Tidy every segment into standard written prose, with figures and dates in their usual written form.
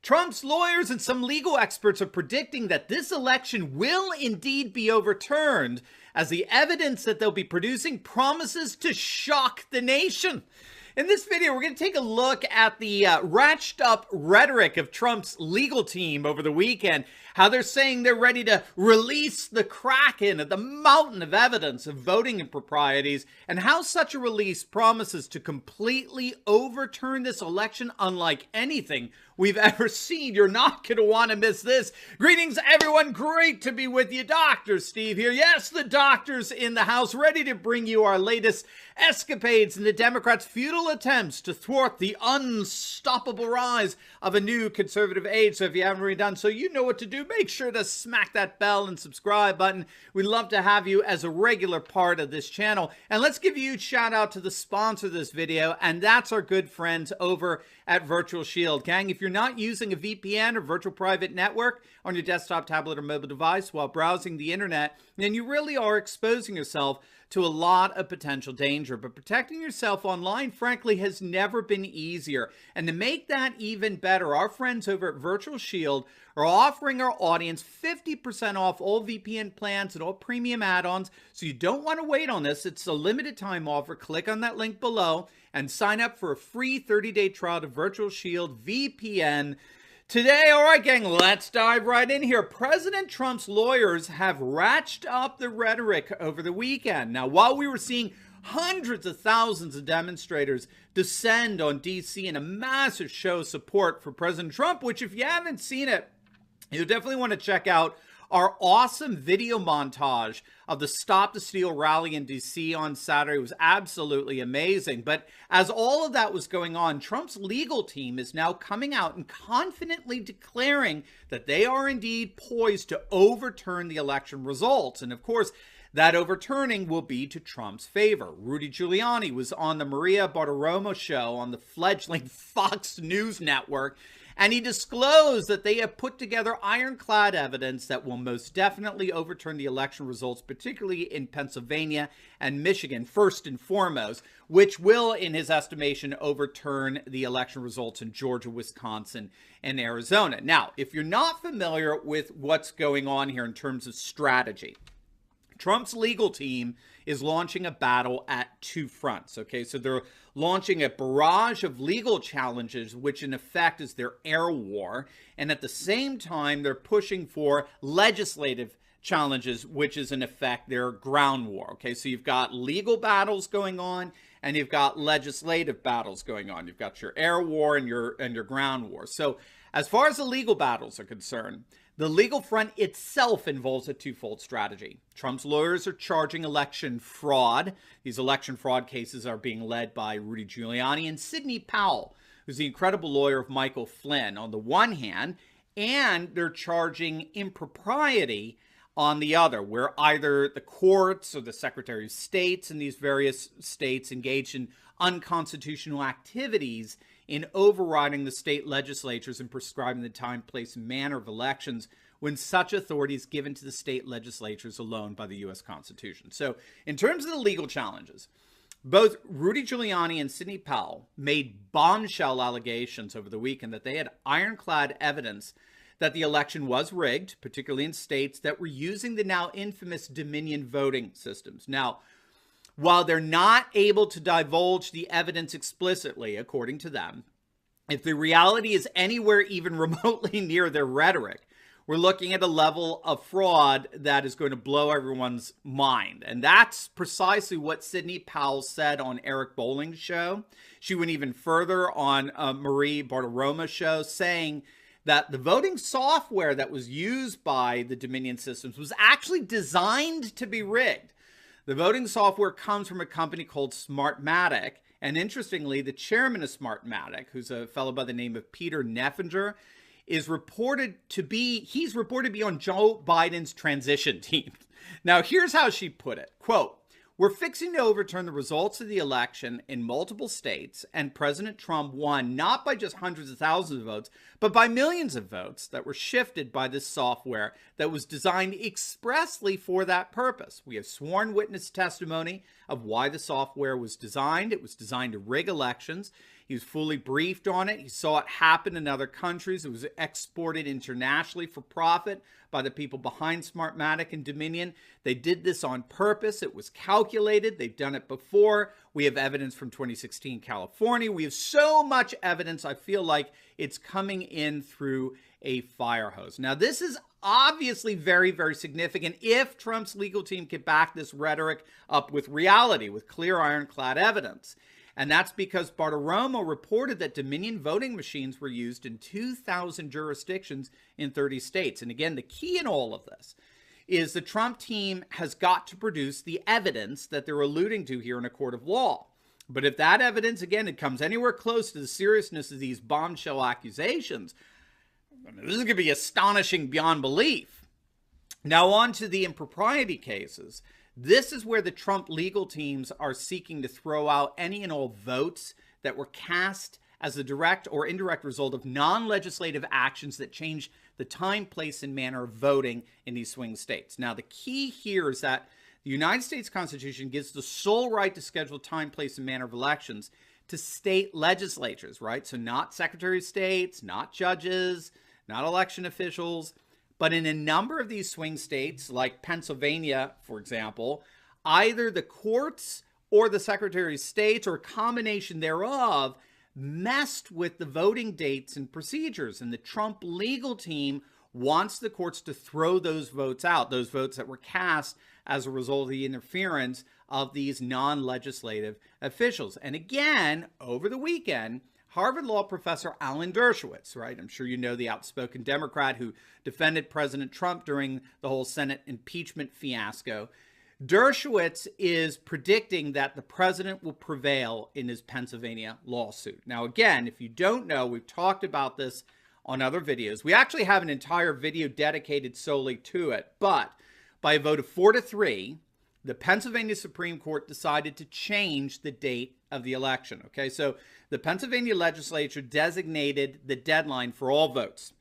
Trump's lawyers and some legal experts are predicting that this election will indeed be overturned, as the evidence that they'll be producing promises to shock the nation. In this video, we're going to take a look at the ratcheted up rhetoric of Trump's legal team over the weekend, how they're saying they're ready to release the kraken of the mountain of evidence of voting improprieties, and how such a release promises to completely overturn this election unlike anything we've ever seen. You're not going to want to miss this. Greetings, everyone. Great to be with you. Dr. Steve here. Yes, the doctor's in the house, ready to bring you our latest escapades in the Democrats' futile attempts to thwart the unstoppable rise of a new conservative age. So if you haven't already done so, you know what to do. Make sure to smack that bell and subscribe button. We'd love to have you as a regular part of this channel. And let's give a huge shout out to the sponsor of this video, and that's our good friends over at Virtual Shield. Gang, if you're not using a VPN or virtual private network on your desktop, tablet, or mobile device while browsing the internet, then you really are exposing yourself to a lot of potential danger. But protecting yourself online, frankly, has never been easier. And to make that even better, our friends over at Virtual Shield are offering our audience 50% off all VPN plans and all premium add-ons. So you don't want to wait on this. It's a limited time offer. Click on that link below and sign up for a free 30-day trial to Virtual Shield VPN today. All right, gang, let's dive right in here. President Trump's lawyers have ratcheted up the rhetoric over the weekend. Now, while we were seeing hundreds of thousands of demonstrators descend on D.C. in a massive show of support for President Trump, which if you haven't seen it, you'll definitely want to check out our awesome video montage of the Stop the Steal rally in D.C. on Saturday. It was absolutely amazing. But as all of that was going on, Trump's legal team is now coming out and confidently declaring that they are indeed poised to overturn the election results. And of course, that overturning will be to Trump's favor. Rudy Giuliani was on the Maria Bartiromo show on the fledgling Fox News network, and he disclosed that they have put together ironclad evidence that will most definitely overturn the election results, particularly in Pennsylvania and Michigan, first and foremost, which will, in his estimation, overturn the election results in Georgia, Wisconsin, and Arizona. Now, if you're not familiar with what's going on here in terms of strategy, Trump's legal team is launching a battle at two fronts, okay? So they're launching a barrage of legal challenges, which in effect is their air war. And at the same time, they're pushing for legislative challenges, which is in effect their ground war, okay? So you've got legal battles going on, and you've got legislative battles going on. You've got your air war and your ground war. So as far as the legal battles are concerned, the legal front itself involves a twofold strategy. Trump's lawyers are charging election fraud. These election fraud cases are being led by Rudy Giuliani and Sidney Powell, who's the incredible lawyer of Michael Flynn, on the one hand, and they're charging impropriety on the other, where either the courts or the Secretary of States in these various states engaged in unconstitutional activities in overriding the state legislatures and prescribing the time, place, and manner of elections when such authority is given to the state legislatures alone by the U.S. Constitution. So in terms of the legal challenges, both Rudy Giuliani and Sidney Powell made bombshell allegations over the weekend that they had ironclad evidence that the election was rigged, particularly in states that were using the now infamous Dominion voting systems. Now, while they're not able to divulge the evidence explicitly, according to them, if the reality is anywhere even remotely near their rhetoric, we're looking at a level of fraud that is going to blow everyone's mind. And that's precisely what Sidney Powell said on Eric Bolling's show. She went even further on Marie Bartiromo's show, saying that the voting software that was used by the Dominion systems was actually designed to be rigged. The voting software comes from a company called Smartmatic. And interestingly, the chairman of Smartmatic, who's a fellow by the name of Peter Neffinger, is reported to be on Joe Biden's transition team. Now, here's how she put it. Quote, "We're fixing to overturn the results of the election in multiple states, and President Trump won not by just hundreds of thousands of votes, but by millions of votes that were shifted by this software that was designed expressly for that purpose. We have sworn witness testimony of why the software was designed. It was designed to rig elections. He was fully briefed on it. He saw it happen in other countries. It was exported internationally for profit by the people behind Smartmatic and Dominion. They did this on purpose. It was calculated. They've done it before. We have evidence from 2016 California. We have so much evidence. I feel like it's coming in through a fire hose. Now, this is obviously very, very significant if Trump's legal team can back this rhetoric up with reality, with clear ironclad evidence. And that's because Bartiromo reported that Dominion voting machines were used in 2,000 jurisdictions in 30 states. And again, the key in all of this is the Trump team has got to produce the evidence that they're alluding to here in a court of law. But if that evidence, again, it comes anywhere close to the seriousness of these bombshell accusations, this is going to be astonishing beyond belief. Now on to the impropriety cases. This is where the Trump legal teams are seeking to throw out any and all votes that were cast as a direct or indirect result of non-legislative actions that change the time, place, and manner of voting in these swing states. Now, the key here is that the United States Constitution gives the sole right to schedule time, place, and manner of elections to state legislatures, right? So not Secretary of States, not judges, not election officials. But in a number of these swing states, like Pennsylvania, for example, either the courts or the Secretary of State or a combination thereof messed with the voting dates and procedures. And the Trump legal team wants the courts to throw those votes out, those votes that were cast as a result of the interference of these non-legislative officials. And again, over the weekend, Harvard Law professor Alan Dershowitz, right? I'm sure you know the outspoken Democrat who defended President Trump during the whole Senate impeachment fiasco. Dershowitz is predicting that the president will prevail in his Pennsylvania lawsuit. Now, again, if you don't know, we've talked about this on other videos. We actually have an entire video dedicated solely to it. But by a vote of 4-3, the Pennsylvania Supreme Court decided to change the date of the election. Okay, so the Pennsylvania legislature designated the deadline for all votes,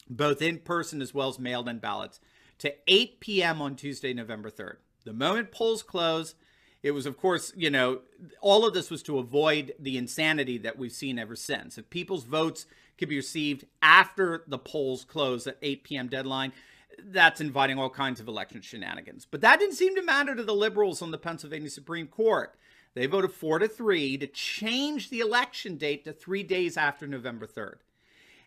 both in person as well as mailed-in ballots, to 8 p.m. on Tuesday, November 3rd. The moment polls close, it was, of course, you know, all of this was to avoid the insanity that we've seen ever since. If people's votes could be received after the polls close at 8 p.m. deadline, that's inviting all kinds of election shenanigans. But that didn't seem to matter to the liberals on the Pennsylvania Supreme Court. They voted 4-3 to change the election date to 3 days after November 3rd.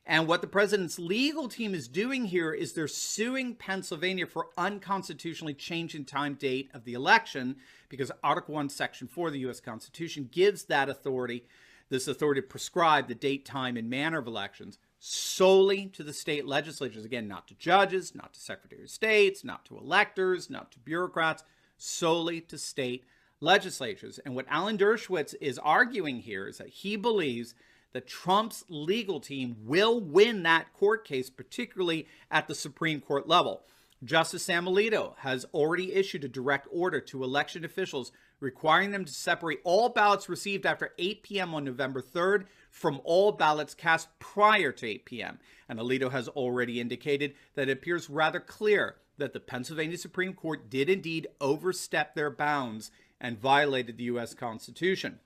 And what the president's legal team is doing here is they're suing Pennsylvania for unconstitutionally changing time date of the election because Article 1, Section 4 of the U.S. Constitution gives that authority, this authority to prescribe the date, time, and manner of elections solely to the state legislatures. Again, not to judges, not to Secretary of States, not to electors, not to bureaucrats, solely to state legislatures. And what Alan Dershowitz is arguing here is that he believes that Trump's legal team will win that court case, particularly at the Supreme Court level. Justice Sam Alito has already issued a direct order to election officials requiring them to separate all ballots received after 8 p.m. on November 3rd from all ballots cast prior to 8 p.m. And Alito has already indicated that it appears rather clear that the Pennsylvania Supreme Court did indeed overstep their bounds and violated the U.S. Constitution.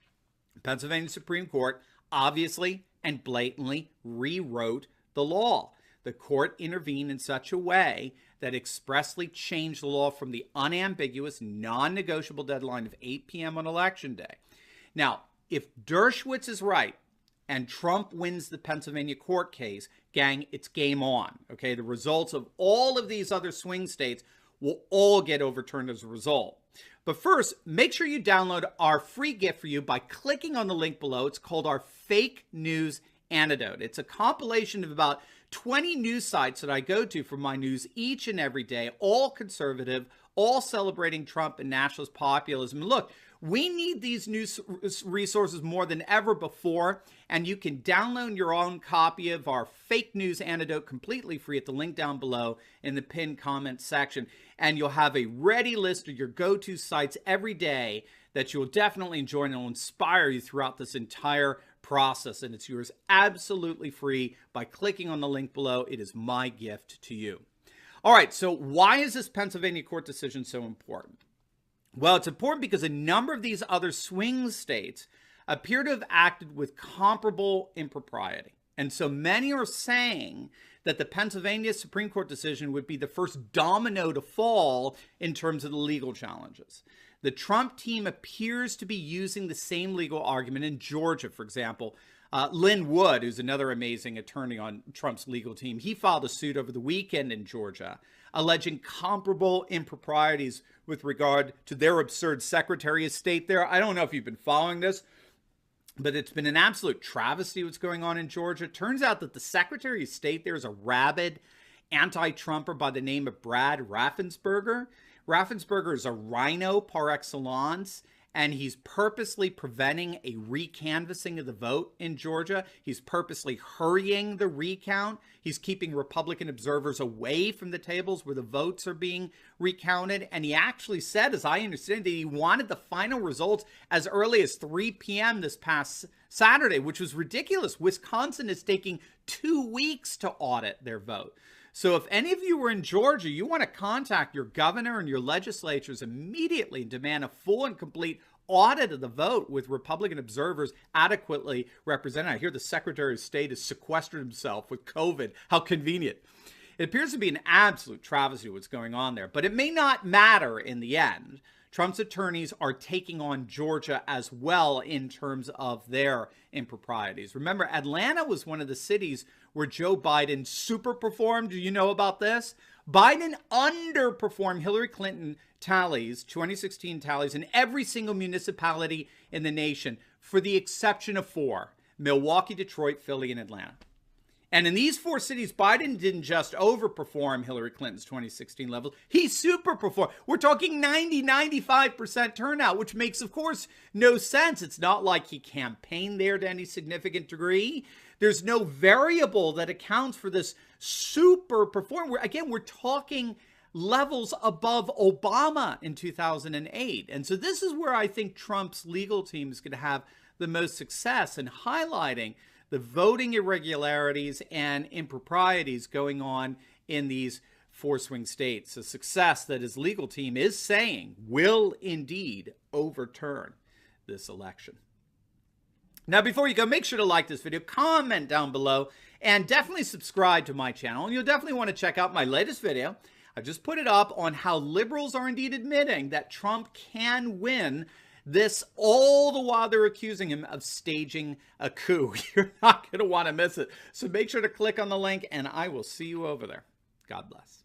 The Pennsylvania Supreme Court obviously and blatantly rewrote the law. The court intervened in such a way that expressly changed the law from the unambiguous, non-negotiable deadline of 8 p.m. on Election Day. Now, if Dershowitz is right and Trump wins the Pennsylvania court case, gang, it's game on. Okay, the results of all of these other swing states will all get overturned as a result. But first, make sure you download our free gift for you by clicking on the link below. It's called our Fake News Antidote. It's a compilation of about 20 news sites that I go to for my news each and every day, all conservative, all celebrating Trump and nationalist populism. Look, we need these news resources more than ever before, and you can download your own copy of our Fake News Antidote completely free at the link down below in the pinned comment section, and you'll have a ready list of your go-to sites every day that you will definitely enjoy and will inspire you throughout this entire process, and it's yours absolutely free by clicking on the link below. It is my gift to you. All right, so why is this Pennsylvania court decision so important? Well, it's important because a number of these other swing states appear to have acted with comparable impropriety. And so many are saying that the Pennsylvania Supreme Court decision would be the first domino to fall in terms of the legal challenges. The Trump team appears to be using the same legal argument in Georgia, for example. Lynn Wood, who's another amazing attorney on Trump's legal team, he filed a suit over the weekend in Georgia, alleging comparable improprieties with regard to their absurd Secretary of State there. I don't know if you've been following this, but it's been an absolute travesty what's going on in Georgia. It turns out that the Secretary of State there is a rabid anti-Trumper by the name of Brad Raffensperger. Raffensperger is a rhino par excellence, and he's purposely preventing a recanvassing of the vote in Georgia. He's purposely hurrying the recount. He's keeping Republican observers away from the tables where the votes are being recounted. And he actually said, as I understand it, he wanted the final results as early as 3 p.m. this past Saturday, which was ridiculous. Wisconsin is taking 2 weeks to audit their vote. So if any of you were in Georgia, you want to contact your governor and your legislatures immediately and demand a full and complete audit of the vote with Republican observers adequately represented. I hear the Secretary of State has sequestered himself with COVID. How convenient. It appears to be an absolute travesty what's going on there, but it may not matter in the end. Trump's attorneys are taking on Georgia as well in terms of their improprieties. Remember, Atlanta was one of the cities where Joe Biden superperformed. Do you know about this? Biden underperformed Hillary Clinton tallies, 2016 tallies, in every single municipality in the nation, for the exception of 4: Milwaukee, Detroit, Philly, and Atlanta. And in these 4 cities, Biden didn't just overperform Hillary Clinton's 2016 levels. He superperformed. We're talking 95% turnout, which makes, of course, no sense. It's not like he campaigned there to any significant degree. There's no variable that accounts for this super performance. Again, we're talking levels above Obama in 2008. And so this is where I think Trump's legal team is going to have the most success in highlighting the voting irregularities and improprieties going on in these 4 swing states. A success that his legal team is saying will indeed overturn this election. Now, before you go, make sure to like this video, comment down below, and definitely subscribe to my channel. And you'll definitely want to check out my latest video. I just put it up on how liberals are indeed admitting that Trump can win this, all the while they're accusing him of staging a coup. You're not going to want to miss it. So make sure to click on the link, and I will see you over there. God bless.